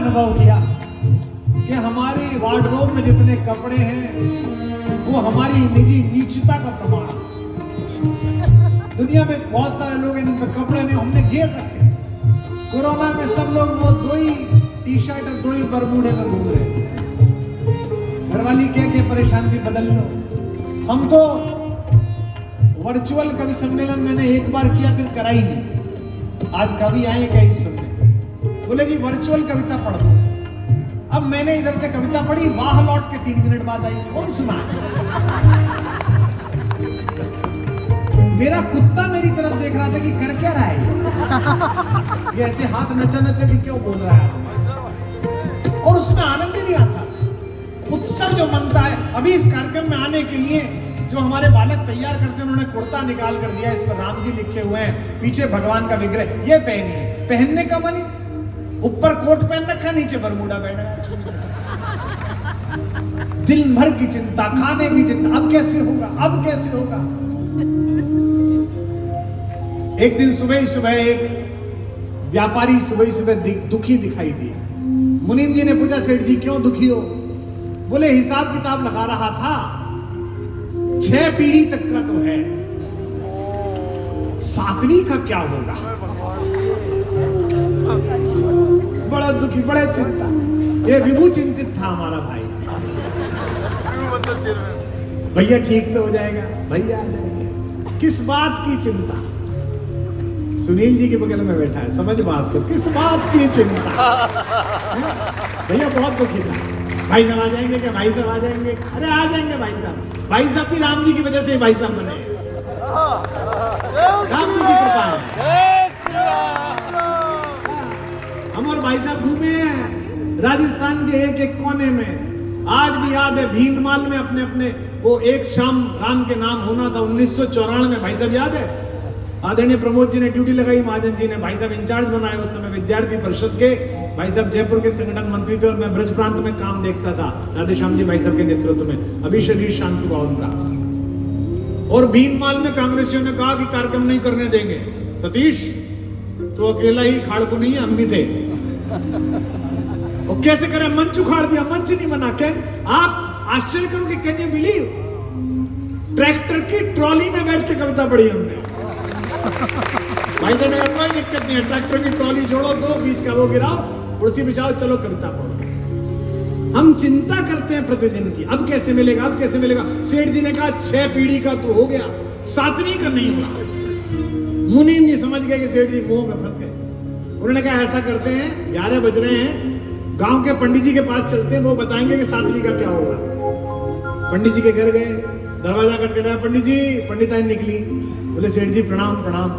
अनुभव किया कि हमारे वार्डरोब में जितने कपड़े हैं वो हमारी निजी नीचता का प्रमाण है। दुनिया में बहुत सारे लोग हैं जिन पर कपड़े नहीं, हमने घेर रखे। कोरोना में सब लोग वो 2 ही टी शर्ट और 2 ही बरमूडे में घूम रहे हैं। घरवाली कह के परेशानी बदल लो। हम तो वर्चुअल कवि सम्मेलन मैंने एक बार किया, फिर करा ही नहीं। आज कवि आए कहीं सुनने, बोले जी वर्चुअल कविता पढ़ दो। अब मैंने इधर से कविता पढ़ी, वाह लौट के 3 मिनट बाद आई। कौन सुना? मेरा कुत्ता मेरी तरफ देख रहा था कि कर क्या रहा है ये ऐसे हाथ नचा नचा कि क्यों बोल रहा है, और उसमें आनंद ही नहीं आता। उत्सव जो मनता है। अभी इस कार्यक्रम में आने के लिए जो हमारे बालक तैयार करते हैं, उन्होंने कुर्ता निकाल कर दिया, इस पर राम जी लिखे हुए हैं, पीछे भगवान का विग्रह, ये पहनिए। पहनने का मन, ऊपर कोट पहन रखा, नीचे बरमूडा पहन रखा। दिन भर की चिंता, खाने की चिंता, अब कैसे होगा, अब कैसे होगा। एक दिन सुबह ही सुबह एक व्यापारी सुबह सुबह दुखी दिखाई दिए। मुनीम जी ने पूछा, सेठ जी क्यों दुखी हो? बोले हिसाब किताब लगा रहा था, 6 पीढ़ी तक का तो है, 7वीं का क्या होगा। बड़ा दुखी, बड़े चिंता। ये विभू चिंतित था हमारा भाई। भैया ठीक तो हो जाएगा, भैया आ जाएंगे, किस बात की चिंता। सुनील जी के बगल में बैठा है, समझ बात को, किस बात की चिंता। भैया बहुत दुखी था। भाई साहब आ जाएंगे क्या, भाई साहब आ जाएंगे? अरे आ जाएंगे भाई साहब। भाई साहब भी राम जी की वजह से ही भाई साहब बने। राम जी की कृपा है। हम और भाई साहब घूमे हैं राजस्थान के एक एक कोने में। आज भी याद है भीनमाल में अपने अपने वो एक शाम राम के नाम होना था 1994 में। भाई साहब याद है, आदरणीय प्रमोद जी ने ड्यूटी लगाई, महाजन जी ने भाई साहब इंचार्ज बनाए। उस समय विद्यार्थी परिषद के भाई साहब जयपुर के संगठन मंत्री थे और मैं ब्रज प्रांत में काम देखता था राधेश्याम जी भाई साहब के नेतृत्व में। अभी शरीर शांति हुआ उनका। और भीनमाल में कांग्रेसियों ने कहा कि कार्यक्रम नहीं करने देंगे। सतीश तो अकेला ही खाड़कू नहीं है, हम भी थे। और कैसे करें, मंच उखाड़ दिया, मंच नहीं बना। कैन आप आश्चर्य करोगे, कैन यू बिलीव, ट्रैक्टर की ट्रॉली में बैठ के कविता पढ़ी हमने। भाई साहब ने कोई दिक्कत नहीं है, ट्रैक्टर की ट्रॉली जोड़ो, 2 बीच का वो गिराओ, कुर्सी बिछाओ, चलो कविता पढ़ो। हम चिंता करते हैं प्रतिदिन की, अब कैसे मिलेगा, अब कैसे मिलेगा। सेठ जी ने कहा 6 पीढ़ी का तो हो गया, 7वीं का नहीं हुआ। मुनीम जी समझ गए कि सेठ जी मोह में फंस गए। उन्होंने कहा ऐसा करते हैं, 11 बज रहे हैं, गांव के पंडित जी के पास चलते हैं, वो बताएंगे कि 7वीं का क्या होगा। पंडित जी के घर गए, दरवाजा खटखटाया, पंडित जी, पंडिताइन निकली, बोले सेठ जी प्रणाम प्रणाम।